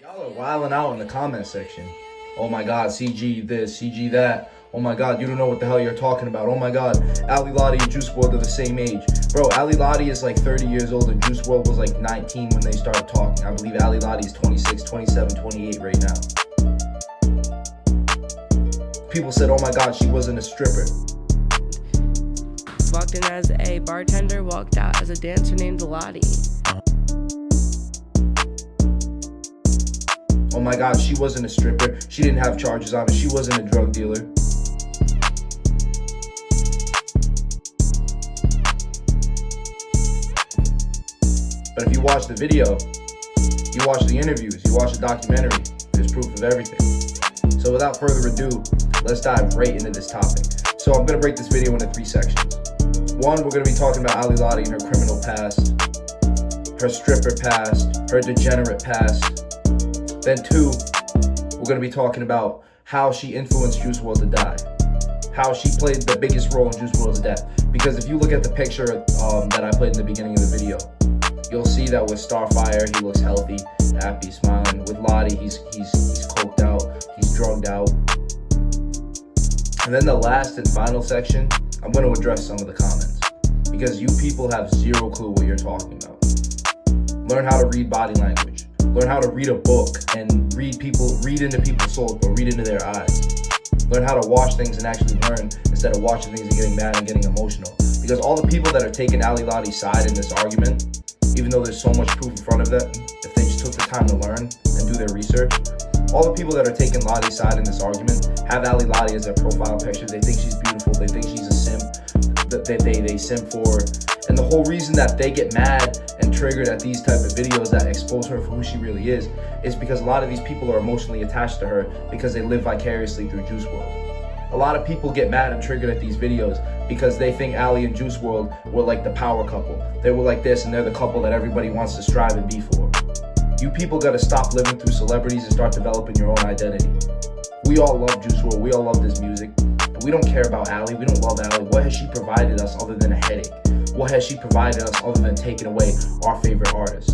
Y'all are wilding out in the comment section. Oh my God, CG this, CG that. Oh my God, you don't know what the hell you're talking about. Oh my God, Ali Lotti and Juice WRLD are the same age. Bro, Ali Lotti is like 30 years old and Juice WRLD was like 19 when they started talking. I believe Ali Lotti is 26, 27, 28 right now. People said, oh my God, she wasn't a stripper. Walked in as a bartender, walked out as a dancer named Lotti. Oh my God, she wasn't a stripper. She didn't have charges on her. She wasn't a drug dealer. But if you watch the video, you watch the interviews, you watch the documentary, there's proof of everything. So without further ado, let's dive right into this topic. So I'm gonna break this video into 3 sections. 1, we're gonna be talking about Ali Lotti and her criminal past, her stripper past, her degenerate past. Then 2, we're going to be talking about how she influenced Juice WRLD to die. How she played the biggest role in Juice WRLD's death. Because if you look at the picture that I played in the beginning of the video, you'll see that with Starfire, he looks healthy, happy, smiling. With Lotti, he's coked out, he's drugged out. And then the last and final section, I'm going to address some of the comments. Because you people have zero clue what you're talking about. Learn how to read body language. Learn how to read a book and read into people's souls, but read into their eyes. Learn how to watch things and actually learn instead of watching things and getting mad and getting emotional. Because all the people that are taking Ali Lotti's side in this argument, even though there's so much proof in front of them, if they just took the time to learn and do their research, all the people that are taking Lotti's side in this argument have Ali Lotti as their profile picture. They think she's beautiful. They think she's a simp. They simp for her. And the whole reason that they get mad and triggered at these type of videos that expose her for who she really is because a lot of these people are emotionally attached to her because they live vicariously through Juice WRLD. A lot of people get mad and triggered at these videos because they think Ali and Juice WRLD were like the power couple. They were like this and they're the couple that everybody wants to strive and be for. You people gotta stop living through celebrities and start developing your own identity. We all love Juice WRLD, we all love this music, but we don't care about Ali, we don't love Ali. What has she provided us other than a headache? What has she provided us other than taking away our favorite artists?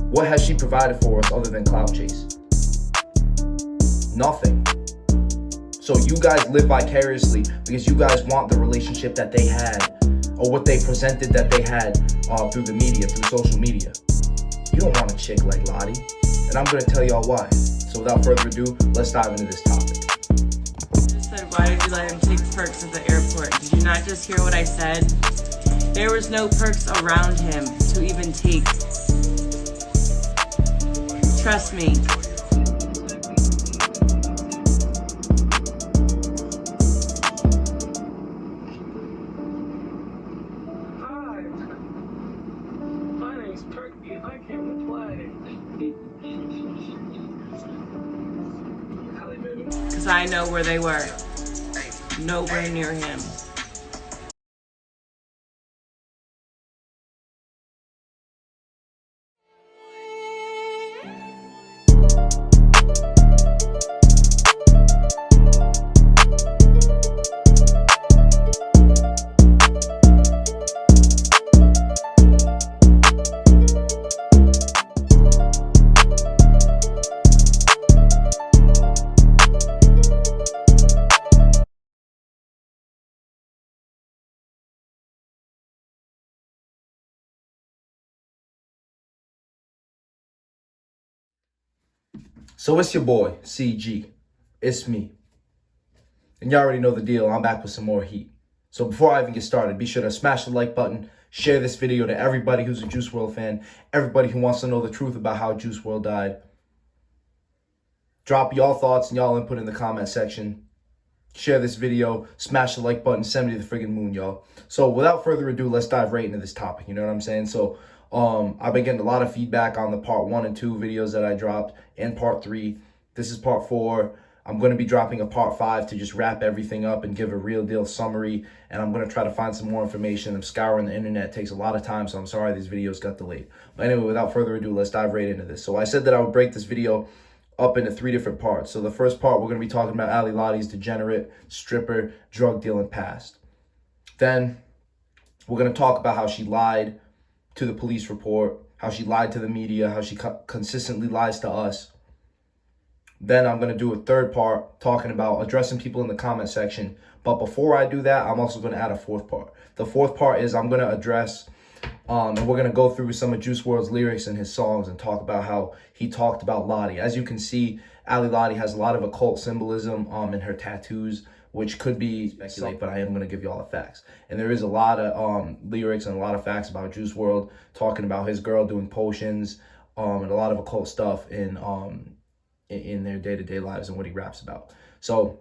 What has she provided for us other than clout chase? Nothing. So you guys live vicariously because you guys want the relationship that they had or what they presented that they had through the media, through social media. You don't want a chick like Lotti, and I'm going to tell y'all why. So without further ado, let's dive into this topic. Why did you let him take perks at the airport? Did you not just hear what I said? There was no perks around him to even take. Trust me. Hi, my name's Perky and I came to play. Because I know where they were. Nowhere near him. So it's your boy, CG. It's me. And you already know the deal. I'm back with some more heat. So before I even get started, be sure to smash the like button, share this video to everybody who's a Juice WRLD fan, everybody who wants to know the truth about how Juice WRLD died. Drop y'all thoughts and y'all input in the comment section. Share this video, smash the like button, send me to the friggin' moon, y'all. So without further ado, let's dive right into this topic. You know what I'm saying? So I've been getting a lot of feedback on the part 1 and 2 videos that I dropped and part 3. This is part 4. I'm going to be dropping a part 5 to just wrap everything up and give a real deal summary. And I'm going to try to find some more information. I'm scouring the internet. It takes a lot of time, so I'm sorry these videos got delayed. But anyway, without further ado, let's dive right into this. So I said that I would break this video up into 3 different parts. So the first part, we're going to be talking about Ali Lotti's degenerate, stripper, drug dealing past. Then we're going to talk about how she lied to the police report how she lied to the media, how she consistently lies to us. Then I'm going to do a third part talking about addressing people in the comment section. But before I do that, I'm also going to add a fourth part. The fourth part is I'm going to address, and we're going to go through some of Juice WRLD's lyrics in his songs and talk about how he talked about Lotti. As you can see, Lotti has a lot of occult symbolism in her tattoos, which could be speculate, but I am going to give you all the facts. And there is a lot of lyrics and a lot of facts about Juice WRLD talking about his girl doing potions and a lot of occult stuff in their day-to-day lives and what he raps about. So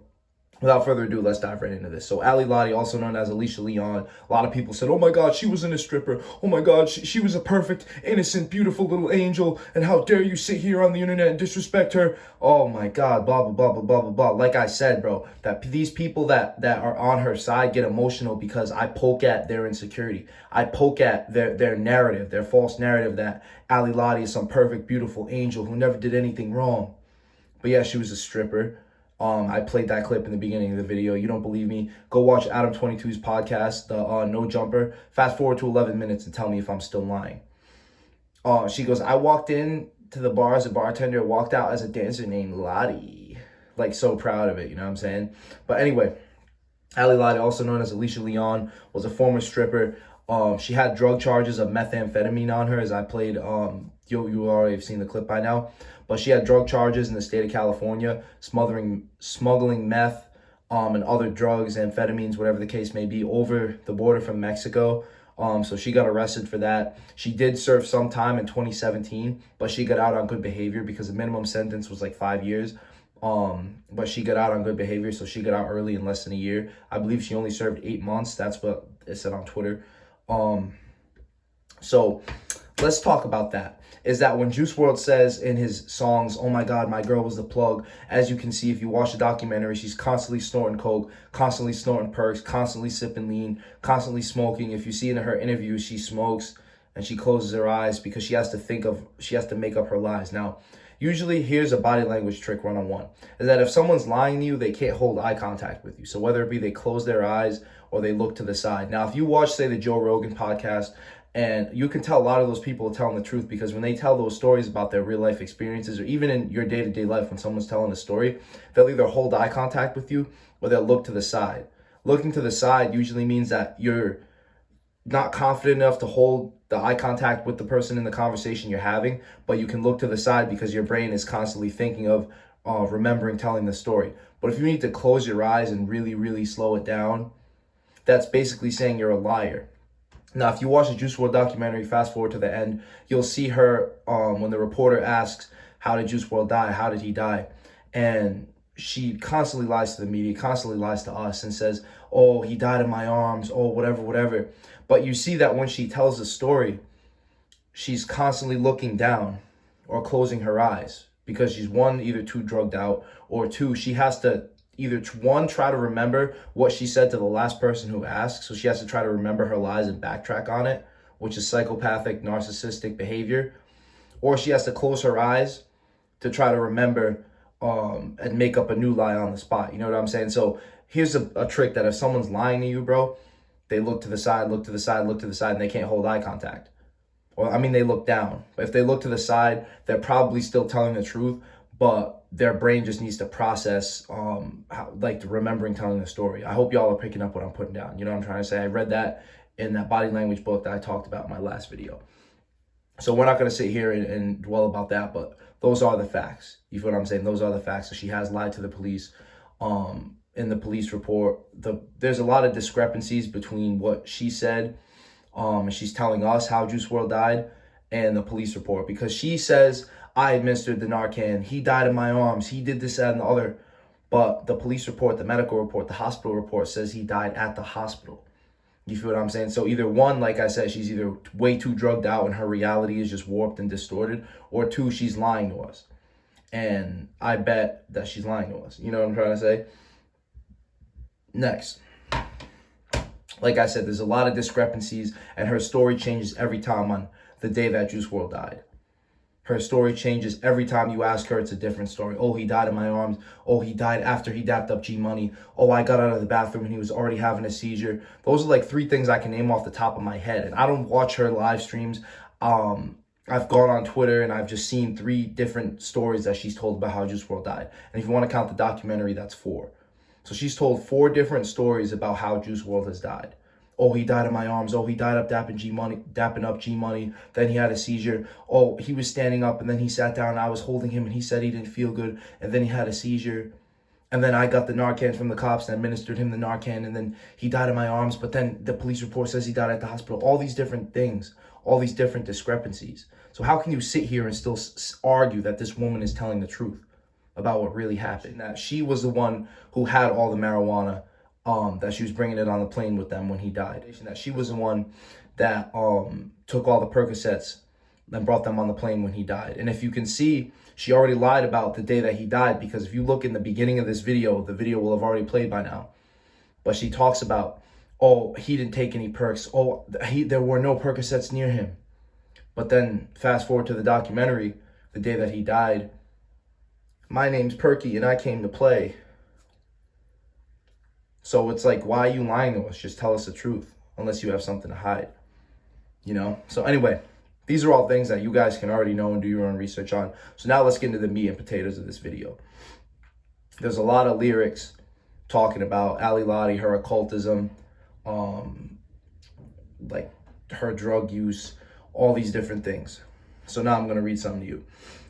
without further ado, let's dive right into this. So Lotti, also known as Alicia Leon, a lot of people said, oh my God, she wasn't a stripper. Oh my God, she was a perfect, innocent, beautiful little angel. And how dare you sit here on the internet and disrespect her? Oh my God, blah, blah, blah, blah, blah, blah, blah. Like I said, bro, that these people that are on her side get emotional because I poke at their insecurity. I poke at their narrative, their false narrative that Lotti is some perfect, beautiful angel who never did anything wrong. But yeah, she was a stripper. I played that clip in the beginning of the video. You don't believe me? Go watch Adam22's podcast, the No Jumper. Fast forward to 11 minutes and tell me if I'm still lying. She goes, I walked in to the bar as a bartender, walked out as a dancer named Lotti. Like, so proud of it, you know what I'm saying? But anyway, Lotti, also known as Alicia Leon, was a former stripper. She had drug charges of methamphetamine on her, as I played. You already have seen the clip by now. But she had drug charges in the state of California, smuggling meth and other drugs, amphetamines, whatever the case may be, over the border from Mexico. So she got arrested for that. She did serve some time in 2017, but she got out on good behavior because the minimum sentence was like 5 years. But she got out on good behavior, so she got out early in less than a year. I believe she only served 8 months. That's what it said on Twitter. So let's talk about that. Is that when Juice WRLD says in his songs, oh my God, my girl was the plug. As you can see, if you watch the documentary, she's constantly snorting coke, constantly snorting perks, constantly sipping lean, constantly smoking. If you see in her interviews, she smokes and she closes her eyes because she has to make up her lies. Now, usually here's a body language trick 101, is that if someone's lying to you, they can't hold eye contact with you. So whether it be they close their eyes or they look to the side. Now, if you watch, say, the Joe Rogan podcast, and you can tell a lot of those people are telling the truth because when they tell those stories about their real life experiences, or even in your day-to-day life when someone's telling a story, they'll either hold eye contact with you or they'll look to the side. Looking to the side usually means that you're not confident enough to hold the eye contact with the person in the conversation you're having, but you can look to the side because your brain is constantly thinking of remembering telling the story. But if you need to close your eyes and really, really slow it down, that's basically saying you're a liar. Now, if you watch the Juice WRLD documentary, fast forward to the end, you'll see her when the reporter asks, how did Juice WRLD die? How did he die? And she constantly lies to the media, constantly lies to us and says, oh, he died in my arms, oh, whatever, whatever. But you see that when she tells the story, she's constantly looking down or closing her eyes because she's, one, either too drugged out, or two, she has to either, one, try to remember what she said to the last person who asked. So she has to try to remember her lies and backtrack on it, which is psychopathic, narcissistic behavior. Or she has to close her eyes to try to remember and make up a new lie on the spot. You know what I'm saying? So here's a trick that if someone's lying to you, bro, they look to the side, look to the side, look to the side, and they can't hold eye contact. Or, I mean, they look down. But if they look to the side, they're probably still telling the truth, but their brain just needs to process, remembering telling the story. I hope y'all are picking up what I'm putting down. You know what I'm trying to say? I read that in that body language book that I talked about in my last video. So we're not going to sit here and dwell about that, but those are the facts. You feel what I'm saying? Those are the facts. So she has lied to the police. In the police report, there's a lot of discrepancies between what she said, and she's telling us how Juice WRLD died, and the police report, because she says, I administered the Narcan, he died in my arms, he did this, that, and the other. But the police report, the medical report, the hospital report says he died at the hospital. You feel what I'm saying? So either one, like I said, she's either way too drugged out and her reality is just warped and distorted, or two, she's lying to us. And I bet that she's lying to us. You know what I'm trying to say? Next. Like I said, there's a lot of discrepancies, and her story changes every time on the day that Juice WRLD died. Her story changes every time you ask her. It's a different story. Oh, he died in my arms. Oh, he died after he dapped up G Money. Oh, I got out of the bathroom and he was already having a seizure. Those are like 3 things I can name off the top of my head. And I don't watch her live streams. I've gone on Twitter and I've just seen 3 different stories that she's told about how Juice WRLD died. And if you want to count the documentary, that's 4. So she's told 4 different stories about how Juice WRLD has died. Oh, he died in my arms. Oh, he died up dapping up G Money. Then he had a seizure. Oh, he was standing up and then he sat down and I was holding him and he said he didn't feel good. And then he had a seizure. And then I got the Narcan from the cops and administered him the Narcan. And then he died in my arms. But then the police report says he died at the hospital. All these different things. All these different discrepancies. So how can you sit here and still argue that this woman is telling the truth about what really happened? That she was the one who had all the marijuana, that she was bringing it on the plane with them when he died. That she was the one that took all the Percocets and brought them on the plane when he died. And if you can see, she already lied about the day that he died, because if you look in the beginning of this video, the video will have already played by now. But she talks about, oh, he didn't take any perks. Oh, there were no Percocets near him. But then fast forward to the documentary, the day that he died. My name's Perky and I came to play. So it's like, why are you lying to us? Just tell us the truth, unless you have something to hide, you know? So anyway, these are all things that you guys can already know and do your own research on. So now let's get into the meat and potatoes of this video. There's a lot of lyrics talking about Ali Lotti, her occultism, like her drug use, all these different things. So now I'm going to read something to you.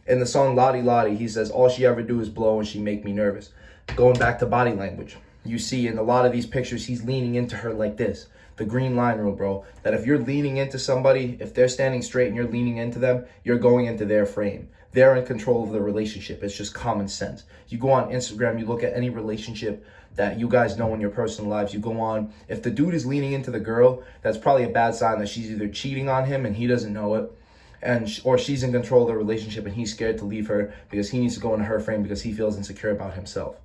In the song Lotti Lotti, he says, all she ever do is blow and she make me nervous. Going back to body language, you see in a lot of these pictures, he's leaning into her like this. The green line rule, bro. That if you're leaning into somebody, if they're standing straight and you're leaning into them, you're going into their frame. They're in control of the relationship. It's just common sense. You go on Instagram, you look at any relationship that you guys know in your personal lives, you go on. If the dude is leaning into the girl, that's probably a bad sign that she's either cheating on him and he doesn't know it, or she's in control of the relationship and he's scared to leave her because he needs to go into her frame because he feels insecure about himself.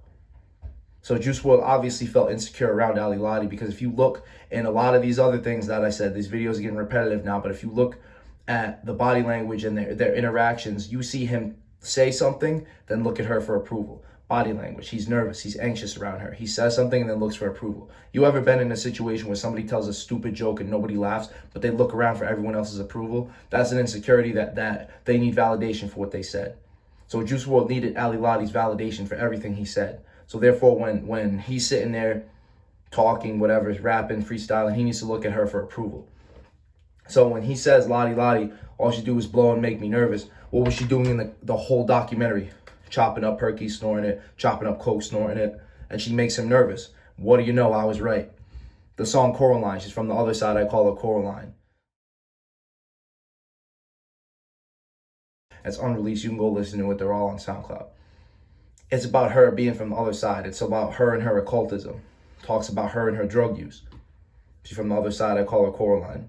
So Juice WRLD obviously felt insecure around Ali Lotti, because if you look in a lot of these other things that I said, these videos are getting repetitive now, but if you look at the body language and their interactions, you see him say something, then look at her for approval. Body language, he's nervous, he's anxious around her. He says something and then looks for approval. You ever been in a situation where somebody tells a stupid joke and nobody laughs, but they look around for everyone else's approval? That's an insecurity that they need validation for what they said. So Juice WRLD needed Ali Lotti's validation for everything he said. So therefore, when he's sitting there talking, whatever, rapping, freestyling, he needs to look at her for approval. So when he says Lotti Lotti, all she do is blow and make me nervous, what was she doing in the whole documentary? Chopping up Perky, snorting it, chopping up Coke, snorting it, and she makes him nervous. What do you know? I was right. The song Coraline, she's from the other side, I call her Coraline. It's unreleased, you can go listen to it, they're all on SoundCloud. It's about her being from the other side. It's about her and her occultism. Talks about her and her drug use. She's from the other side, I call her Coraline.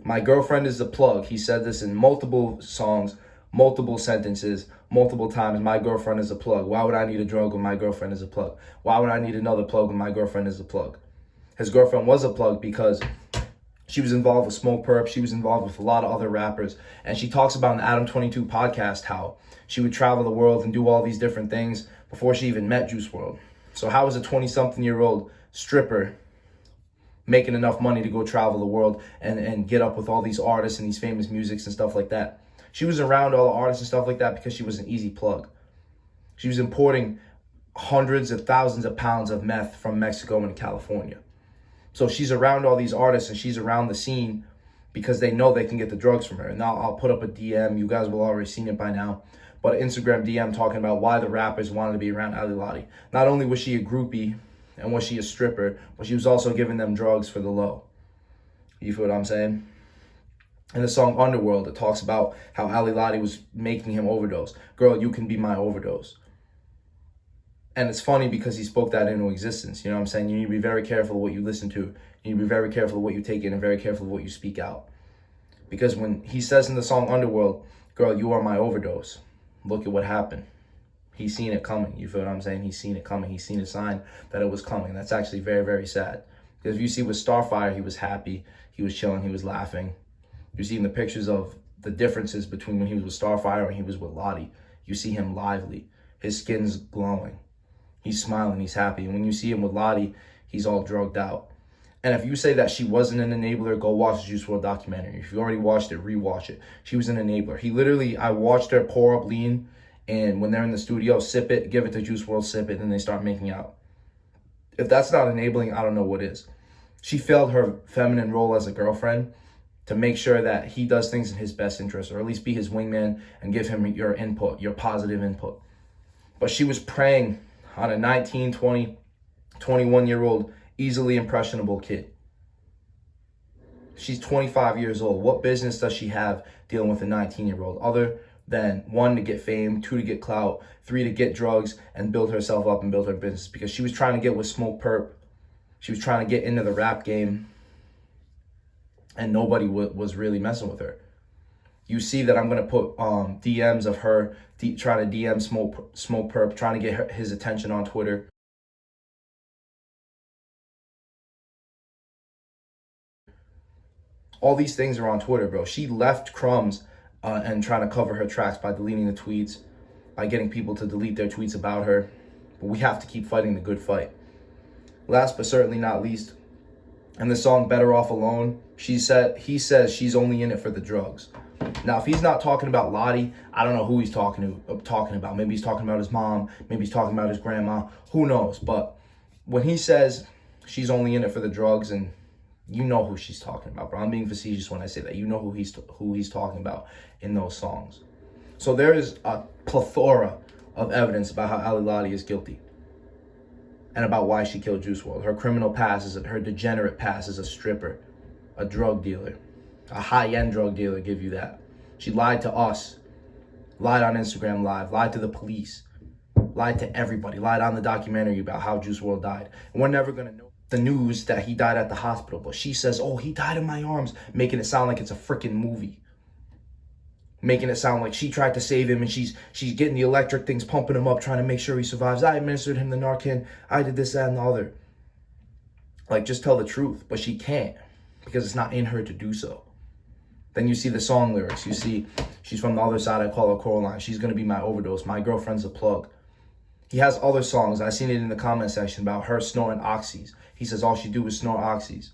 My girlfriend is the plug. He said this in multiple songs, multiple sentences, multiple times. My girlfriend is a plug. Why would I need a drug when my girlfriend is a plug? Why would I need another plug when my girlfriend is a plug? His girlfriend was a plug because she was involved with Smoke Perp. She was involved with a lot of other rappers. And she talks about in the Adam 22 podcast how she would travel the world and do all these different things before she even met Juice WRLD. So how is a 20-something-year-old stripper making enough money to go travel the world and get up with all these artists and these famous musics and stuff like that? She was around all the artists and stuff like that because she was an easy plug. She was importing hundreds of thousands of pounds of meth from Mexico and California. So she's around all these artists and she's around the scene because they know they can get the drugs from her. And now I'll put up a DM. You guys will already seen it by now. But an Instagram DM talking about why the rappers wanted to be around Ali Lotti. Not only was she a groupie and was she a stripper, but she was also giving them drugs for the low. You feel what I'm saying? In the song Underworld, it talks about how Ali Lotti was making him overdose. Girl, you can be my overdose. And it's funny because he spoke that into existence. You know what I'm saying? You need to be very careful of what you listen to. You need to be very careful of what you take in and very careful of what you speak out. Because when he says in the song Underworld, girl, you are my overdose. Look at what happened. He's seen it coming. You feel what I'm saying? He's seen it coming. He's seen a sign that it was coming. That's actually very, very sad. Because if you see with Starfire, he was happy. He was chilling. He was laughing. You see in the pictures of the differences between when he was with Starfire and he was with Lotti. You see him lively. His skin's glowing. He's smiling. He's happy. And when you see him with Lotti, he's all drugged out. And if you say that she wasn't an enabler, go watch the Juice WRLD documentary. If you already watched it, rewatch it. She was an enabler. He literally, I watched her pour up lean, and when they're in the studio, sip it, give it to Juice WRLD, sip it, and they start making out. If that's not enabling, I don't know what is. She failed her feminine role as a girlfriend to make sure that he does things in his best interest, or at least be his wingman and give him your input, your positive input. But she was preying on a 19, 20, 21-year-old, easily impressionable kid. She's 25 years old. What business does she have dealing with a 19-year-old other than 1, to get fame, 2, to get clout, 3, to get drugs and build herself up and build her business? Because she was trying to get with Smoke Perp. She was trying to get into the rap game, and nobody was really messing with her. You see that I'm going to put DMs of her trying to DM Smoke Perp, trying to get his attention on Twitter. All these things are on Twitter, bro. She left crumbs and trying to cover her tracks by deleting the tweets, by getting people to delete their tweets about her. But we have to keep fighting the good fight. Last but certainly not least, in the song Better Off Alone, he says she's only in it for the drugs. Now, if he's not talking about Lotti, I don't know who he's talking about. Maybe he's talking about his mom. Maybe he's talking about his grandma. Who knows? But when he says she's only in it for the drugs, and you know who she's talking about, bro. I'm being facetious when I say that. You know who he's talking about in those songs. So there is a plethora of evidence about how Ali Lotti is guilty, and about why she killed Juice WRLD. Her criminal past her degenerate past as a stripper, a drug dealer, a high-end drug dealer, give you that. She lied to us, lied on Instagram Live, lied to the police, lied to everybody, lied on the documentary about how Juice WRLD died. And we're never gonna know the news that he died at the hospital, but she says, oh, he died in my arms, making it sound like it's a freaking movie. Making it sound like she tried to save him, and she's getting the electric things, pumping him up, trying to make sure he survives. I administered him the Narcan. I did this, that, and the other. Like, just tell the truth. But she can't, because it's not in her to do so. Then you see the song lyrics. You see she's from the other side. I call her Coraline. She's going to be my overdose. My girlfriend's a plug. He has other songs. I seen it in the comment section about her snorting oxys. He says all she do is snort oxys.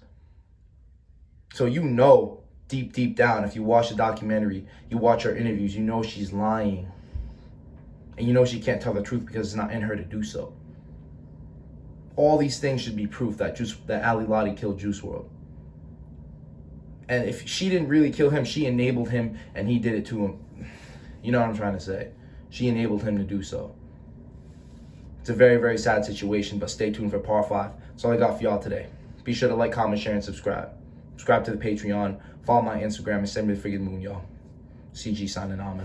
So you know, deep down, if you watch the documentary, you watch her interviews, you know she's lying. And you know she can't tell the truth because it's not in her to do so. All these things should be proof that Ali Lotti killed Juice WRLD. And if she didn't really kill him, she enabled him, and he did it to him. You know what I'm trying to say? She enabled him to do so. It's a very, very sad situation, but stay tuned for part 5. That's all I got for y'all today. Be sure to like, comment, share, and subscribe. Subscribe to the Patreon. Follow my Instagram and send me the friggin' moon, y'all. CG signing on, man.